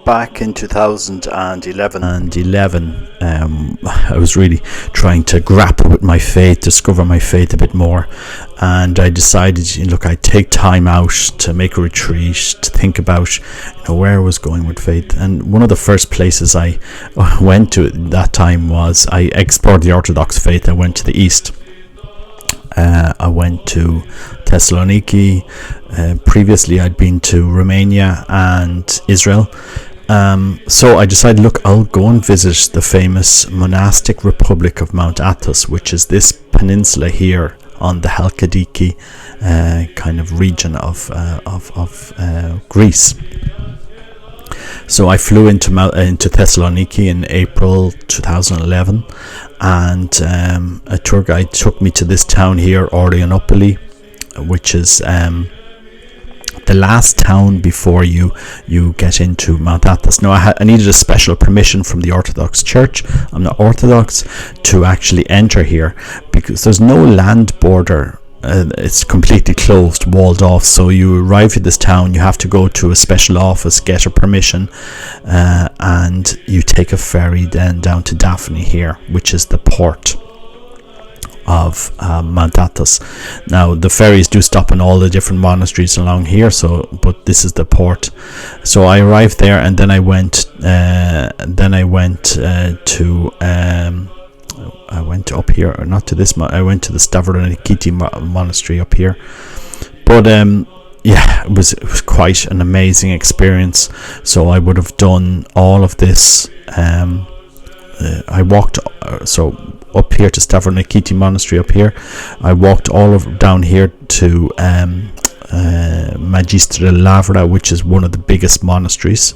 Back in 2011, I was really trying to grapple with my faith, discover my faith a bit more, and I decided, look, I'd take time out to make a retreat, to think about, where I was going with faith. And one of the first places I went to at that time was, I explored the Orthodox faith. I went to the East. I went to Thessaloniki. Previously, I'd been to Romania and Israel. So I decided, look, I'll go and visit the famous monastic republic of Mt Athos, which is this peninsula here on the Halkidiki kind of region of Greece. So I flew into Thessaloniki in April 2011, and a tour guide took me to this town here, Orionopoli, which is the last town before you get into Mt Athos. Now I needed a special permission from the Orthodox Church. I'm not Orthodox to actually enter here, because there's no land border. It's completely closed, walled off. So you arrive at this town, you have to go to a special office, get a permission, and you take a ferry then down to Daphne here, which is the port of Mt Athos. Now the ferries do stop in all the different monasteries along here, but this is the port. So I arrived there, and then I went I went up here, or not to this. I went to the Stavronikiti monastery up here. But it was quite an amazing experience. So I would have done all of this. I walked up here to Stavronikiti monastery up here. I walked all over down here to Magistra Lavra, which is one of the biggest monasteries.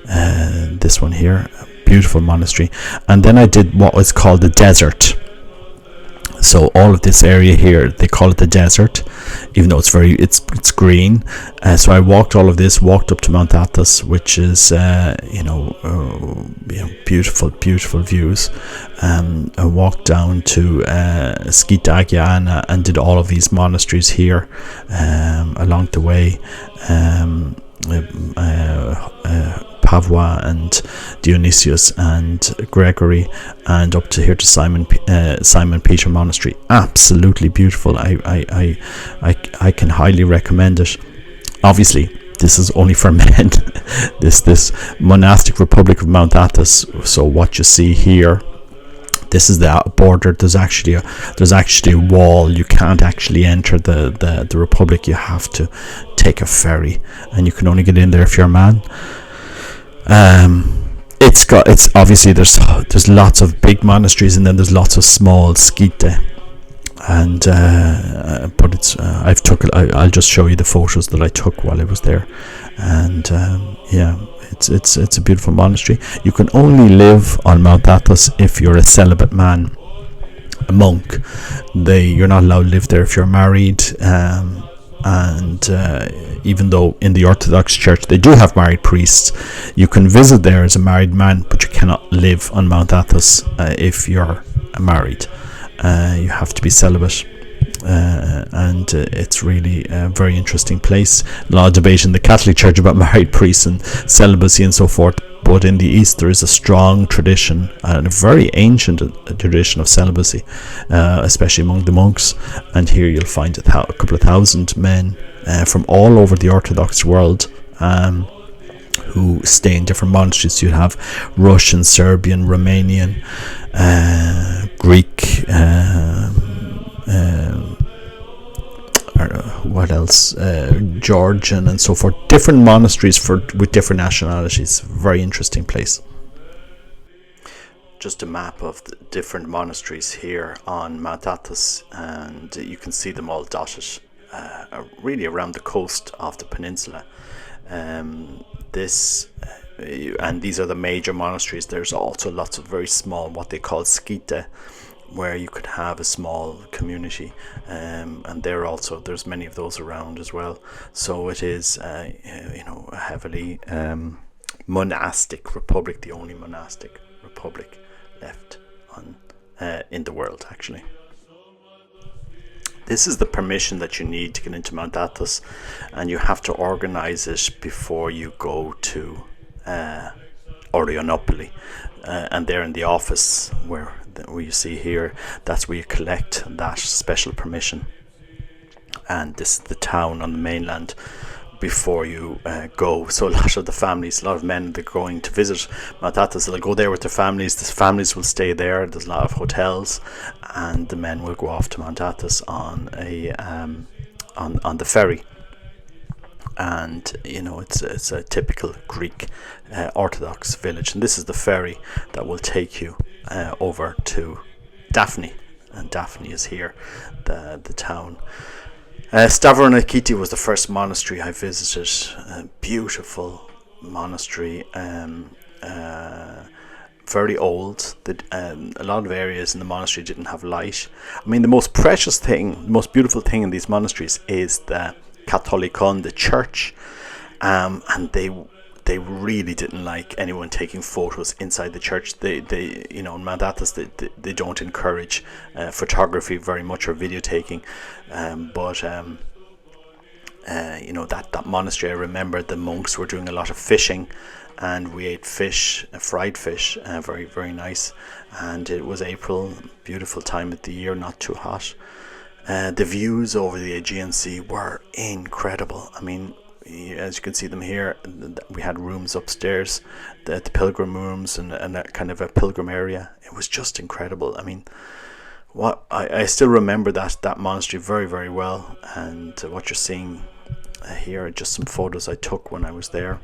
This one here, beautiful monastery. And then I did what was called the desert. So all of this area here, they call it the desert, even though it's green. So I walked all of this, walked up to Mt Athos, which is beautiful views. I walked down to Skita Agiana and did all of these monasteries here along the way. Pavua and Dionysius and Gregory, and up to here to Simon Peter Monastery. Absolutely beautiful. I can highly recommend it. Obviously, this is only for men. this monastic republic of Mt Athos. So what you see here, this is the border. There's actually a wall. You can't actually enter the republic. You have to take a ferry, and you can only get in there if you're a man. It's obviously there's lots of big monasteries, and then there's lots of small skite, and but I'll just show you the photos that I took while I was there, and it's a beautiful monastery. You can only live on Mt Athos if you're a celibate man, a monk. You're not allowed to live there if you're married. And even though in the Orthodox Church they do have married priests, you can visit there as a married man, but you cannot live on Mt Athos if you're married. You have to be celibate, and it's really a very interesting place. A lot of debate in the Catholic Church about married priests and celibacy and so forth, but in the East there is a strong tradition, and a very ancient tradition of celibacy, especially among the monks. And here you'll find a couple of thousand men from all over the Orthodox world who stay in different monasteries. So you have Russian, Serbian, Romanian, Greek, what else? Georgian and so forth. Different monasteries with different nationalities. Very interesting place. Just a map of the different monasteries here on Mt Athos, and you can see them all dotted really around the coast of the peninsula. And these are the major monasteries. There's also lots of very small, what they call skite, where you could have a small community, and there's many of those around as well. So it is a heavily monastic republic, the only monastic republic left in the world, actually. This is the permission that you need to get into Mt Athos, and you have to organize it before you go to Orionopoli, and there in the office where you see here, that's where you collect that special permission. And this is the town on the mainland before you go. So a lot of the families, a lot of men that are going to visit Mt Athos, they'll go there with their families. The families will stay there. There's a lot of hotels, and the men will go off to Mt Athos on a on the ferry. And it's a typical Greek Orthodox village, and this is the ferry that will take you over to Daphne, and Daphne is here, the town. Stavronikiti was the first monastery I visited. A beautiful monastery, very old. A lot of areas in the monastery didn't have light. I mean, the most precious thing, the most beautiful thing in these monasteries is the Catholicon, the church, and they really didn't like anyone taking photos inside the church. They in Mt Athos, they don't encourage photography very much, or video taking, but that monastery, I remember the monks were doing a lot of fishing, and we ate fish, fried fish, very, very nice. And it was April, beautiful time of the year, not too hot. The views over the Aegean Sea were incredible. I mean, as you can see them here, we had rooms upstairs, the pilgrim rooms, and a kind of a pilgrim area. It was just incredible. I mean, I still remember that monastery very, very well. And what you're seeing here are just some photos I took when I was there.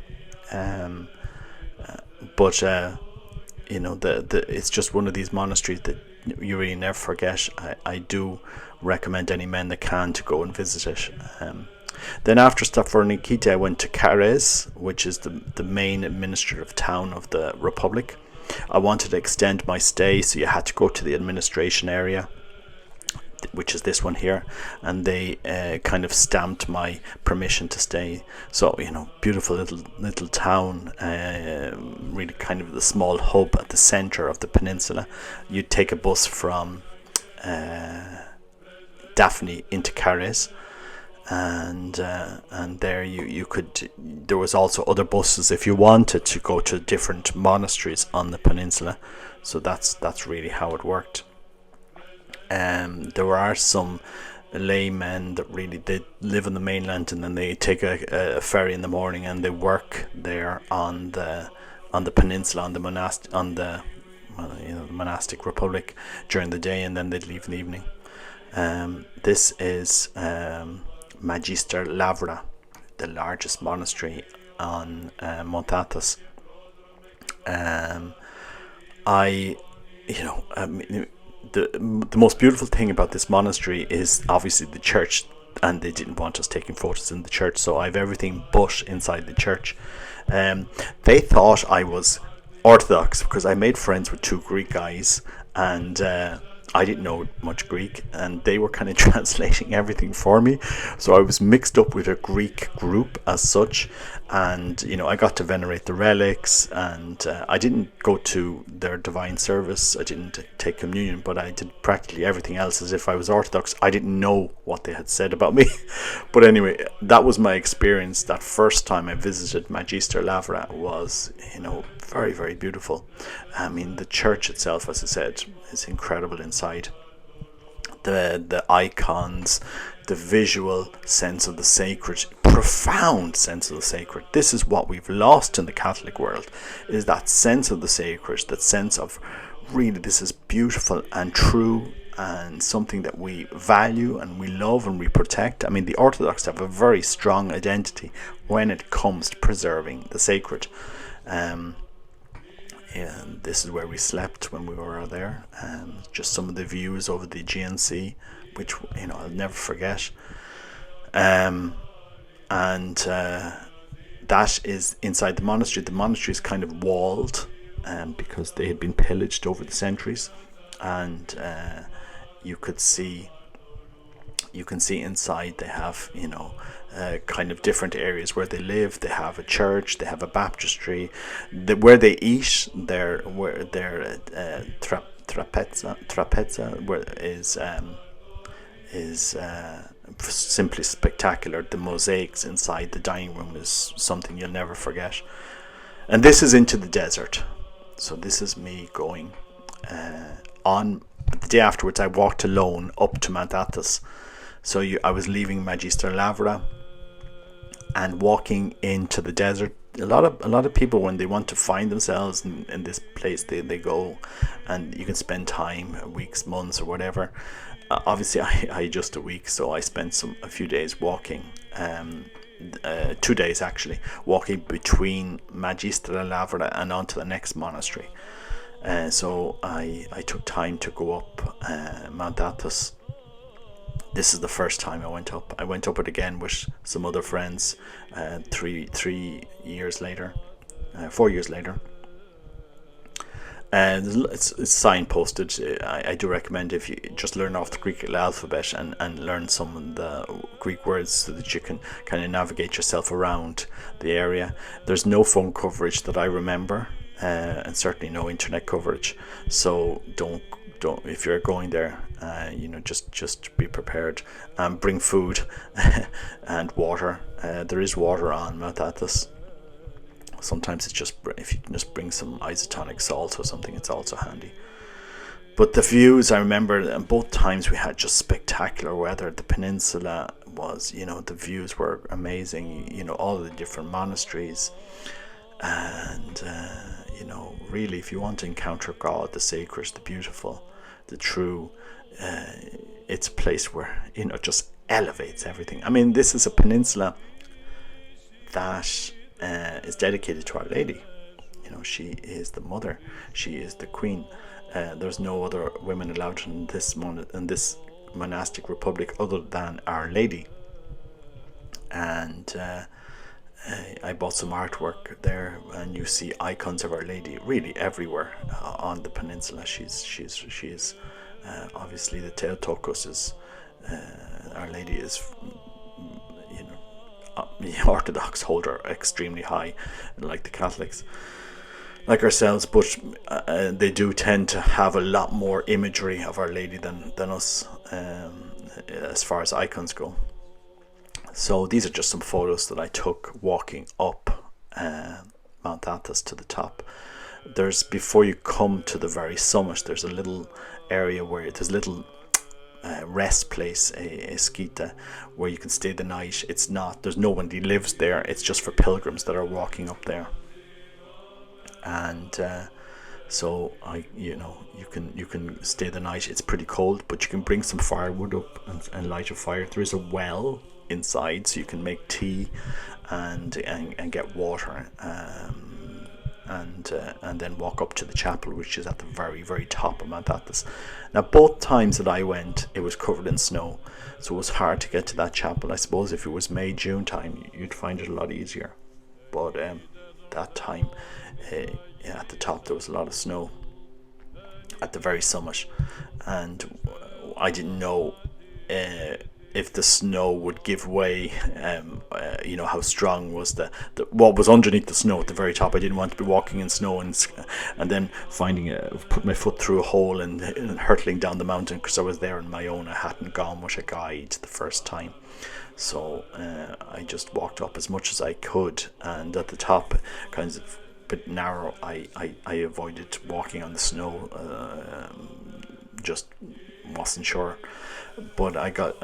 It's just one of these monasteries that you really never forget. I do recommend any men that can to go and visit it. Then after Stavronikiti, I went to Kares, which is the main administrative town of the Republic. I wanted to extend my stay, so you had to go to the administration area, which is this one here, and they kind of stamped my permission to stay. So beautiful little town, really kind of the small hub at the center of the peninsula. You'd take a bus from Daphne into Kares, and there you could. There was also other buses if you wanted to go to different monasteries on the peninsula. So that's really how it worked. There are some laymen that really did live on the mainland, and then they take a ferry in the morning and they work there on the peninsula, on the monastic republic during the day, and then they'd leave in the evening. This is Magister Lavra, the largest monastery on Mt Athos. The most beautiful thing about this monastery is obviously the church, and they didn't want us taking photos in the church, so I have everything but inside the church. They thought I was Orthodox because I made friends with two Greek guys, and I didn't know much Greek, and they were kind of translating everything for me. So I was mixed up with a Greek group as such, and I got to venerate the relics, and I didn't go to their divine service. I didn't take communion, but I did practically everything else as if I was Orthodox. I didn't know what they had said about me. But anyway, that was my experience. That first time I visited Magister Lavra was, very, very beautiful. I mean, the church itself, as I said, is incredible inside. The icons, the visual sense of the sacred, profound sense of the sacred. This is what we've lost in the Catholic world, is that sense of the sacred, that sense of really this is beautiful and true and something that we value and we love and we protect. I mean, the Orthodox have a very strong identity when it comes to preserving the sacred. And this is where we slept when we were there. Just some of the views over the Aegean Sea, which I'll never forget. And that is inside the monastery. The monastery is kind of walled, because they had been pillaged over the centuries, and you can see inside they have kind of different areas where they live. They have a church, they have a baptistry, where they eat, their trapezza where is simply spectacular. The mosaics inside the dining room is something you'll never forget. And this is into the desert. So this is me going on the day afterwards. I walked alone up to Mt Athos. So I was leaving Magister Lavra and walking into the desert. A lot of people, when they want to find themselves in this place, they go, and you can spend time, weeks, months, or whatever. Obviously, I just a week, so I spent a few days walking. 2 days actually, walking between Magister Lavra and onto the next monastery. So I took time to go up Mt Athos. This is the first time I went up. I went up it again with some other friends 3 years later, 4 years later. And it's signposted. I do recommend, if you just learn off the Greek alphabet and learn some of the Greek words, so that you can kind of navigate yourself around the area. There's no phone coverage that I remember, and certainly no internet coverage. So don't if you're going there, just be prepared. Bring food and water. There is water on Mt Athos. Sometimes it's just, if you can just bring some isotonic salt or something, it's also handy. But the views, I remember, both times we had just spectacular weather. The peninsula was, the views were amazing. All of the different monasteries, and really, if you want to encounter God, the sacred, the beautiful, the true, it's a place where just elevates everything. I mean, this is a peninsula that is dedicated to Our Lady. She is the mother. She is the queen. There's no other women allowed in this monastic republic other than Our Lady. And I bought some artwork there, and you see icons of Our Lady really everywhere on the peninsula. She is obviously the Theotokos is Our Lady is. The Orthodox hold her extremely high, like the Catholics, like ourselves, but they do tend to have a lot more imagery of Our Lady than us, as far as icons go. So these are just some photos that I took walking up Mt Athos to the top. Before you come to the very summit, there's a little area where there's a little rest place, a skita, where you can stay the night. There's no one who lives there. It's just for pilgrims that are walking up there. And so you can stay the night. It's pretty cold, but you can bring some firewood up and light a fire. There is a well inside, so you can make tea and get water, and then walk up to the chapel, which is at the very, very top of Mt Athos. Now, both times that I went, it was covered in snow, so it was hard to get to that chapel. I suppose if it was May, June time, you'd find it a lot easier. But that time, at the top, there was a lot of snow at the very summit, and I didn't know if the snow would give way, how strong was the what was underneath the snow at the very top. I didn't want to be walking in snow and then put my foot through a hole and hurtling down the mountain, because I was there on my own. I hadn't gone with a guide the first time, so I just walked up as much as I could, and at the top, kind of a bit narrow, I avoided walking on the snow, just wasn't sure. But I got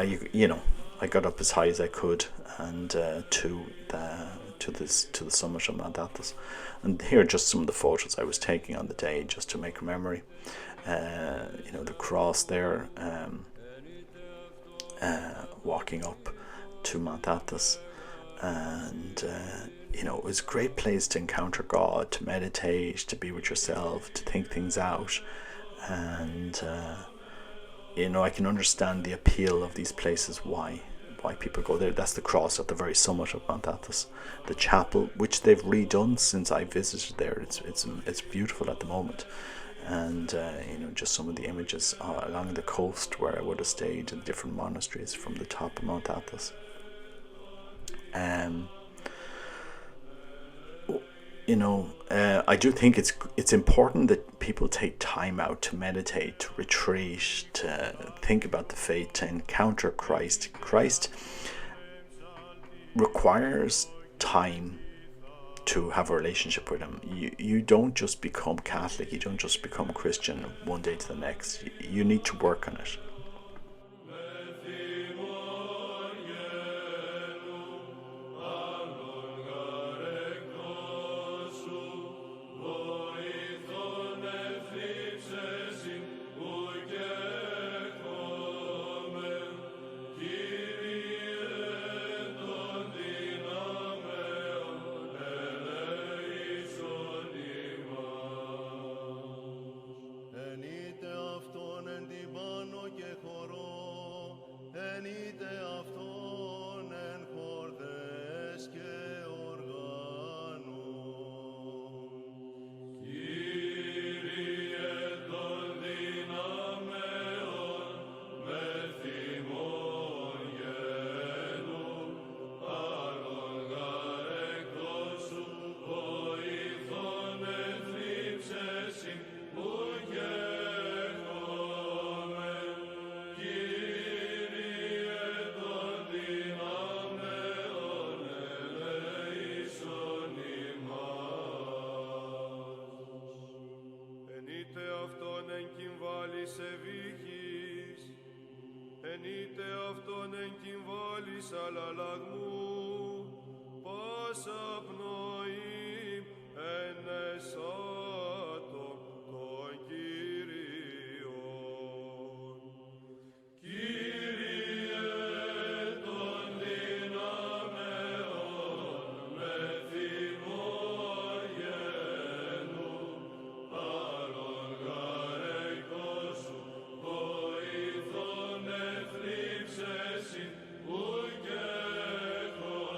up as high as I could, and to the summit of Mt Athos. And here are just some of the photos I was taking on the day, just to make a memory. The cross there, walking up to Mt Athos, and it was a great place to encounter God, to meditate, to be with yourself, to think things out, and I can understand the appeal of these places, why people go there. That's the cross at the very summit of Mt Athos. The chapel, which they've redone since I visited there, it's beautiful at the moment. And just some of the images along the coast where I would have stayed in different monasteries from the top of Mt Athos. I do think it's important that people take time out to meditate, to retreat, to think about the faith, to encounter Christ. Christ requires time to have a relationship with him. You don't just become Catholic, you don't just become Christian one day to the next. You need to work on it. Ενείτε αυτόν εγκυμβάλεις αλλαλαγμού, πάσα πνοή ενεσάτων των Κυρίων. Κύριε των δυνάμεων, με θυμόν γένου, άλλον γαρέκος σου, βοηθών εθλίψεσιν, ουκ έχομεν.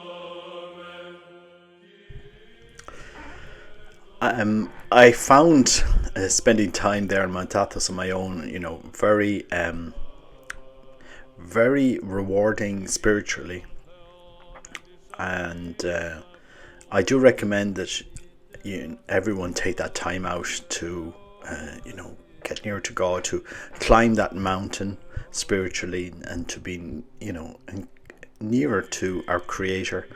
I found spending time there in Mt Athos on my own, very rewarding spiritually, and I do recommend that everyone take that time out to get nearer to God, to climb that mountain spiritually, and to be nearer to our Creator.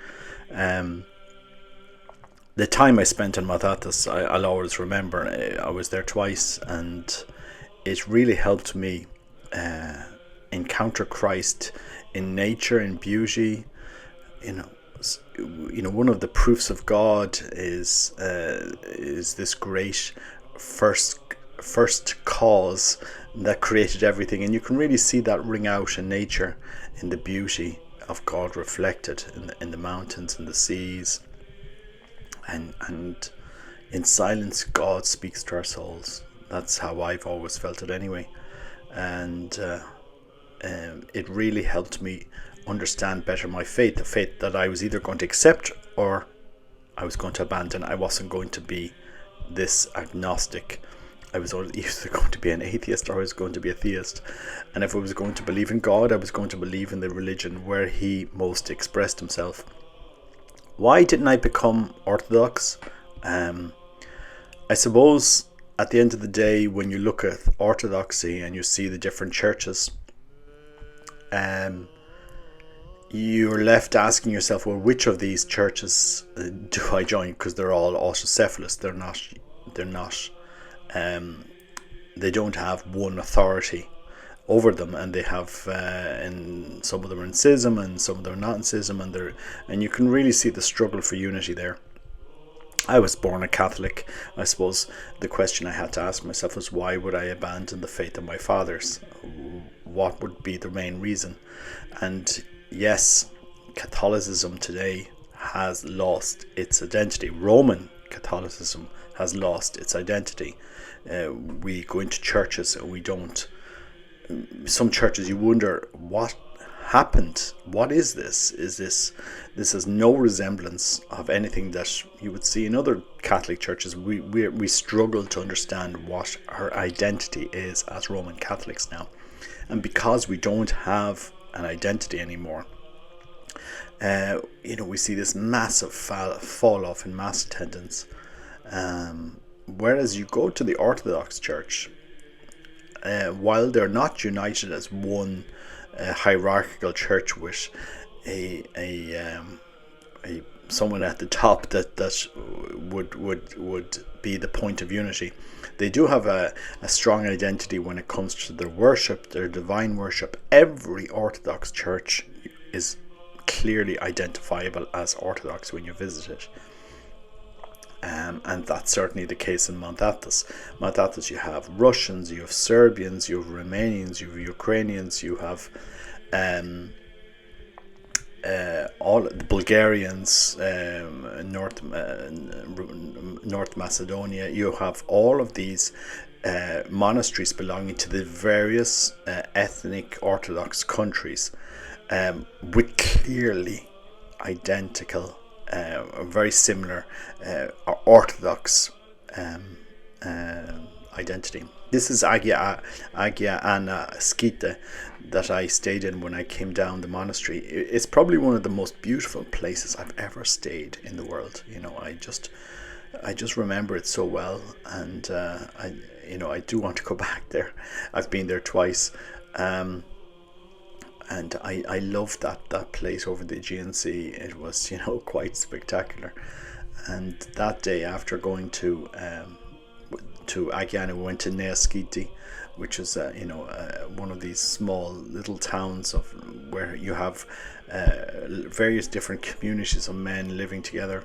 The time I spent in Mt Athos, I'll always remember. I was there twice, and it really helped me encounter Christ in nature, in beauty. One of the proofs of God is this great first cause that created everything, and you can really see that ring out in nature, in the beauty of God reflected in the mountains and the seas. And in silence, God speaks to our souls. That's how I've always felt it anyway. And it really helped me understand better my faith, the faith that I was either going to accept or I was going to abandon. I wasn't going to be this agnostic. I was either going to be an atheist or I was going to be a theist. And if I was going to believe in God, I was going to believe in the religion where he most expressed himself. Why didn't I become Orthodox? I suppose at the end of the day, when you look at Orthodoxy and you see the different churches, you're left asking yourself, well, which of these churches do I join? Because they're all autocephalous. They don't have one authority over them, and they have and some of them are in schism and some of them are not in schism, and you can really see the struggle for unity there. I was born a Catholic. I suppose the question I had to ask myself was, why would I abandon the faith of my fathers? What would be the main reason? And yes, Catholicism today has lost its identity. Roman Catholicism has lost its identity. We go into churches and we don't. Some churches, you wonder what happened. What is this? This has no resemblance of anything that you would see in other Catholic churches. We struggle to understand what our identity is as Roman Catholics now, and because we don't have an identity anymore, we see this massive fall off in mass attendance. Whereas you go to the Orthodox Church, while they're not united as one hierarchical church with a someone at the top that would be the point of unity. They do have a strong identity when it comes to their worship, their divine worship. Every Orthodox church is clearly identifiable as Orthodox when you visit it. And that's certainly the case in Mt Athos. Mt Athos, you have Russians, you have Serbians, you have Romanians, you have Ukrainians, you have all the Bulgarians, North Macedonia. You have all of these monasteries belonging to the various ethnic Orthodox countries, with clearly identical, very similar Orthodox identity. This is Agia Anna Skite that I stayed in when I came down the monastery. It's probably one of the most beautiful places I've ever stayed in the world. I just remember it so well, and I do want to go back there. I've been there twice, and I love that place over the Aegean Sea. It was quite spectacular. And that day, after going to Agiana, we went to Neaskiti, which is one of these small little towns where you have various different communities of men living together.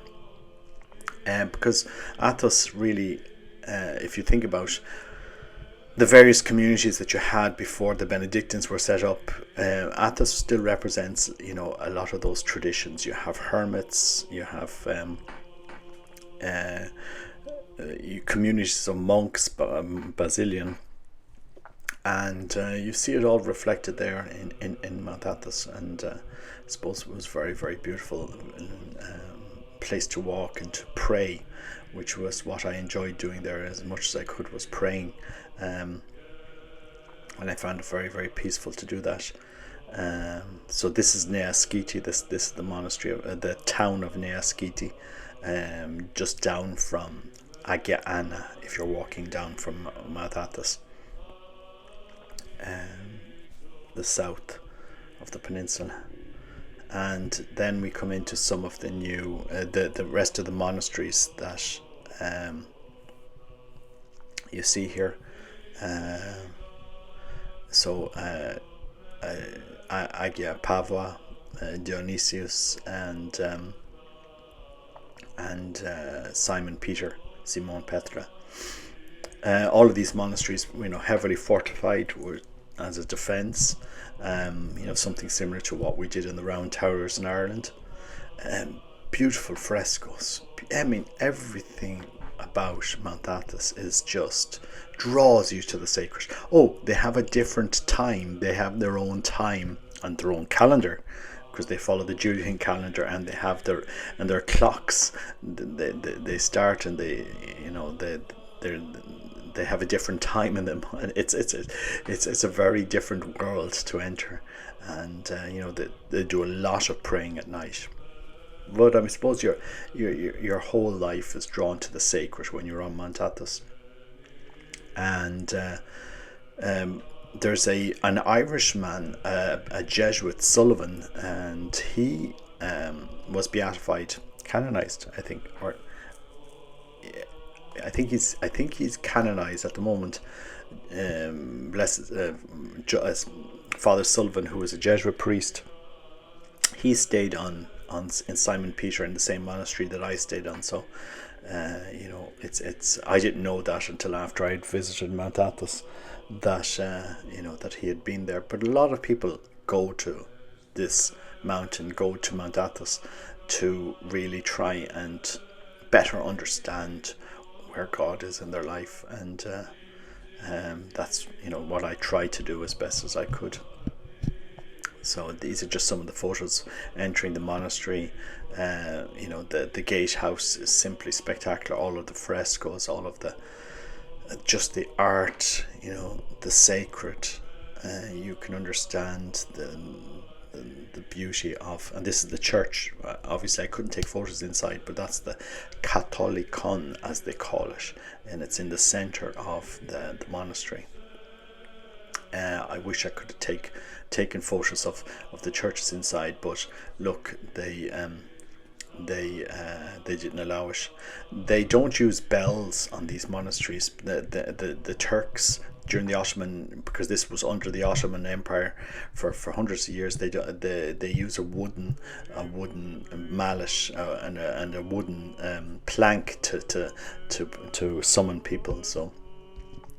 Because Athos really, if you think about the various communities that you had before the Benedictines were set up, Athos still represents a lot of those traditions. You have hermits, you have communities of monks, Basilian, and you see it all reflected there in Mt Athos. And I suppose it was very, very beautiful place to walk and to pray, which was what I enjoyed doing there as much as I could, was praying, and I found it very, very peaceful to do that. So this is Neaskiti. This is the monastery of the town of Neaskiti, just down from Agia Anna if you're walking down from Mt Athos, the south of the peninsula. And then we come into some of the new the rest of the monasteries that you see here. Agia Pavia, Dionysius, and Simon Petra. All of these monasteries, heavily fortified as a defence. Something similar to what we did in the Round Towers in Ireland. Beautiful frescoes. I mean, everything about Mt Athos is just draws you to the sacred. Oh, they have a different time. They have their own time and their own calendar, because they follow the Julian calendar, and they have their clocks. They start, and they have a different time in them. It's a very different world to enter, and they do a lot of praying at night. But I suppose your whole life is drawn to the sacred when you're on Mt Athos. And there's an Irishman, a Jesuit, Sullivan, and he was beatified, canonized, I think, or I think he's canonized at the moment. Father Sullivan, who was a Jesuit priest, he stayed in Simon Peter in the same monastery that I stayed on. So it's I didn't know that until after I'd visited Mt Athos, that he had been there. But a lot of people go to this mountain, go to Mt Athos, to really try and better understand where God is in their life, and that's what I tried to do as best as I could. So these are just some of the photos entering the monastery. The gatehouse is simply spectacular. All of the frescoes, all of the art, the sacred. You can understand the beauty of, and this is the church. Obviously I couldn't take photos inside, but that's the Catholicon, as they call it, and it's in the center of the monastery. I wish I could have taken photos of the churches inside, but look, they didn't allow it. They don't use bells on these monasteries. The Turks during the Ottoman, because this was under the Ottoman Empire for hundreds of years, they use a wooden mallet and a wooden plank to summon people. So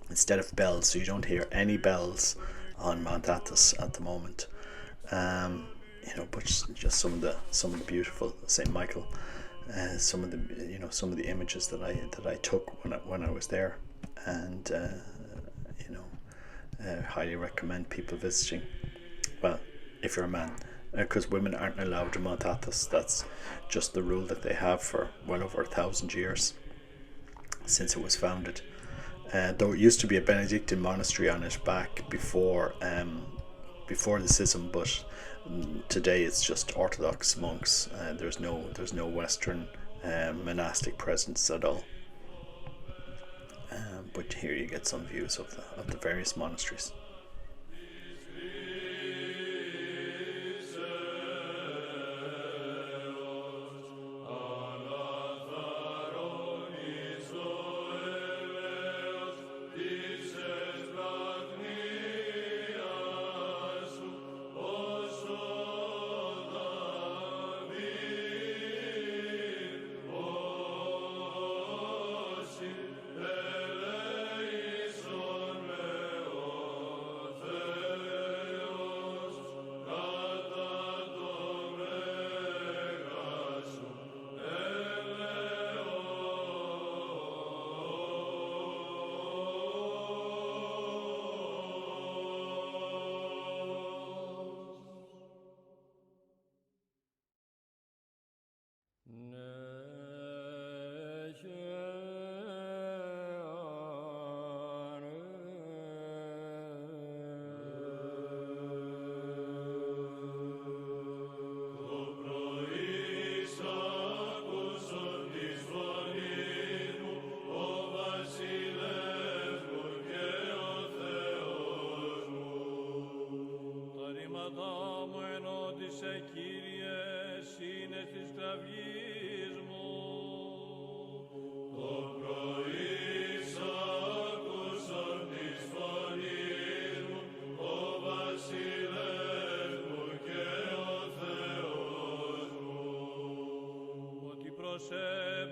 instead of bells, so you don't hear any bells on Mount Athos at the moment. But just some of the beautiful Saint Michael, some of the images that I took when I was there, and highly recommend people visiting. Well, if you're a man, because women aren't allowed to Mount Athos. That's just the rule that they have for well over 1,000 years since it was founded. Though it used to be a Benedictine monastery on it back before the schism, but today it's just Orthodox monks. There's no Western monastic presence at all. But here you get some views of the various monasteries.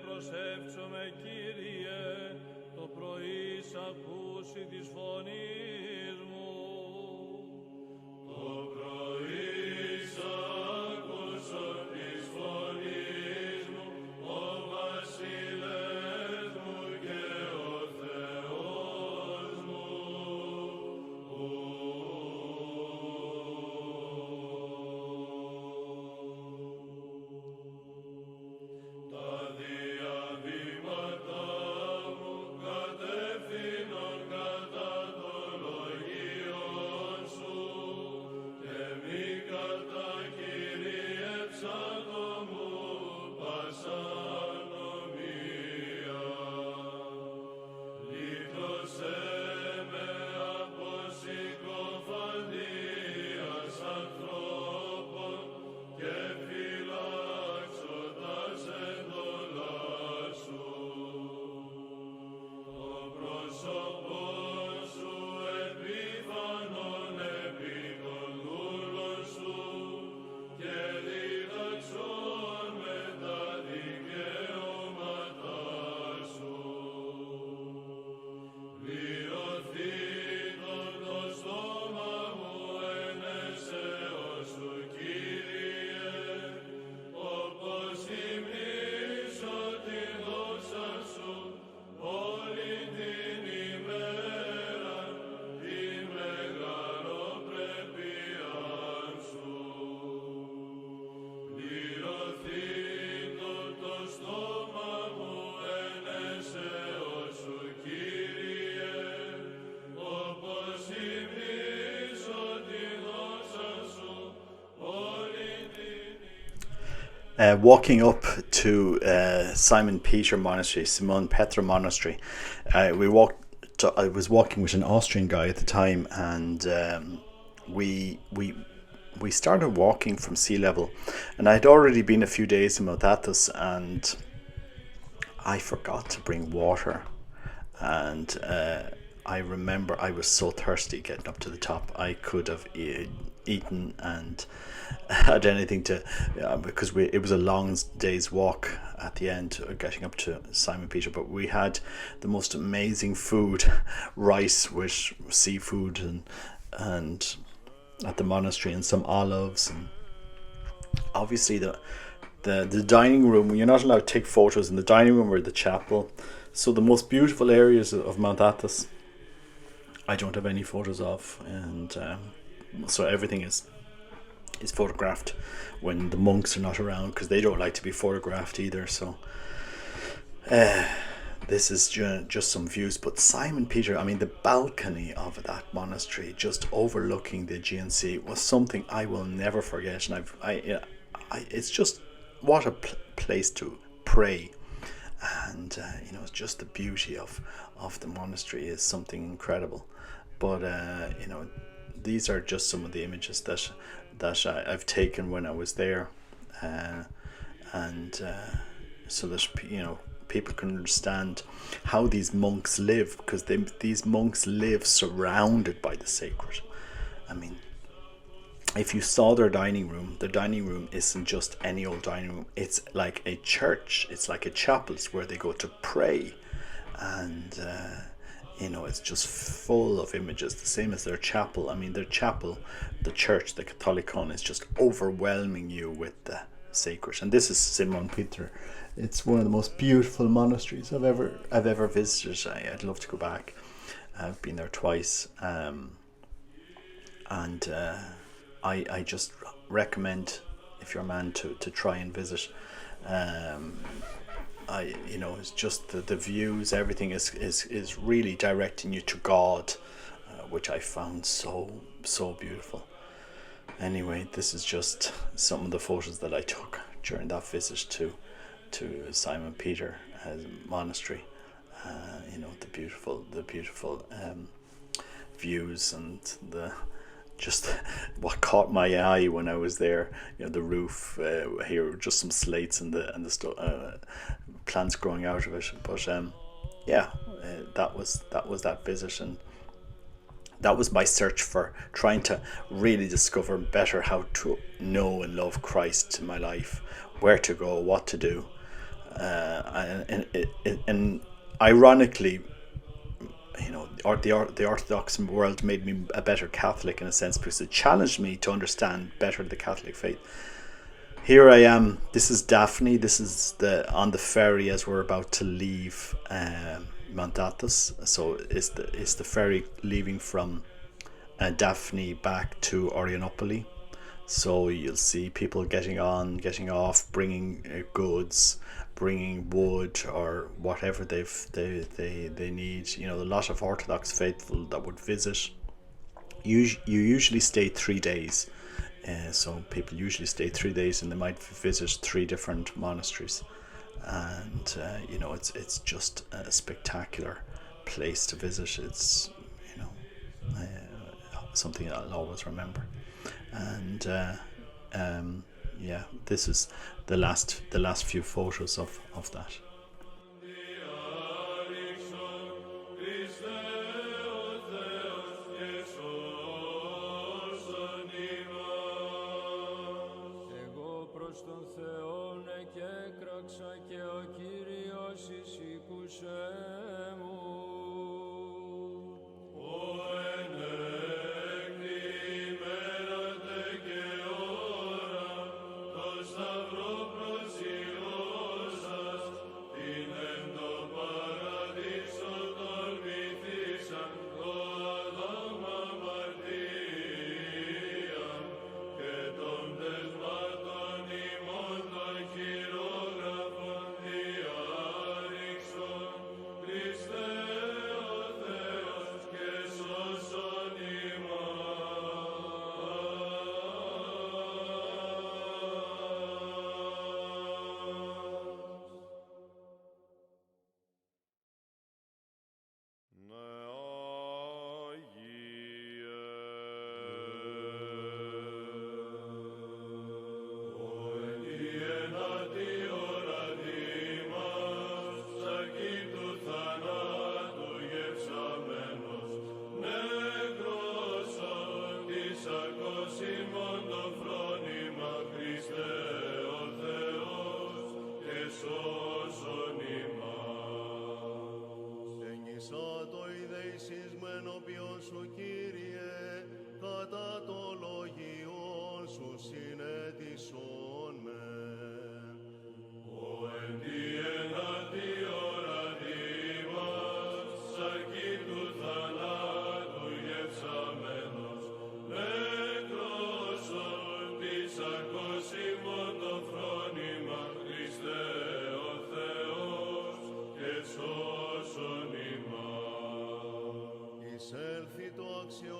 Προσεύξομαι Κύριε, το πρωί σ' ακούσει της φωνής μου. Το πρωί σ' άκουσον της φωνής μου, ο βασιλεύς μου και ο Θεός μου. Walking up to Simon Peter Monastery, Simon Petra Monastery, I was walking with an Austrian guy at the time, and we we started walking from sea level, and I'd already been a few days in Mt Athos, and I forgot to bring water. And I remember I was so thirsty getting up to the top. I could have eaten and had anything to, because it was a long day's walk at the end, getting up to Simon Peter. But we had the most amazing food, rice with seafood, and at the monastery, and some olives, and obviously the dining room. You're not allowed to take photos in the dining room or the chapel. So the most beautiful areas of Mt Athos, I don't have any photos of, and so everything is photographed when the monks are not around, because they don't like to be photographed either. So this is just some views. But Simon Peter, I mean, the balcony of that monastery, just overlooking the Aegean Sea, was something I will never forget. And it's just what a place to pray. And it's just the beauty of the monastery is something incredible. But these are just some of the images that I've taken when I was there, and so that people can understand how these monks live, because these monks live surrounded by the sacred. I mean, if you saw their dining room isn't just any old dining room. It's like a church. It's like a chapel. It's where they go to pray. And, it's just full of images, the same as their chapel. I mean, their chapel, the church, the Catholicon, is just overwhelming you with the sacred. And this is Simon Peter. It's one of the most beautiful monasteries I've ever visited. I'd love to go back. I've been there twice. I just recommend, if you're a man, to try and visit. It's just the views, everything is really directing you to God, which I found so beautiful. Anyway, this is just some of the photos that I took during that visit to Simon Peter monastery. The beautiful views, and just what caught my eye when I was there, the roof, here just some slates and the plants growing out of it. But that was that visit, and that was my search for trying to really discover better how to know and love Christ in my life, where to go, what to do, and ironically, the Orthodox world made me a better Catholic in a sense, because it challenged me to understand better the Catholic faith. Here I am. This is Daphne. This is on the ferry as we're about to leave Mt Athos. So it's the ferry leaving from Daphne back to Orianopoli. So you'll see people getting on, getting off, bringing goods, bringing wood or whatever they need. A lot of Orthodox faithful that would visit. You usually stay 3 days. So people usually stay 3 days, and they might visit 3 different monasteries. And it's just a spectacular place to visit. It's something I'll always remember. And this is the last few photos of that. εσώσον ημάς. Εισέλθει το αξιό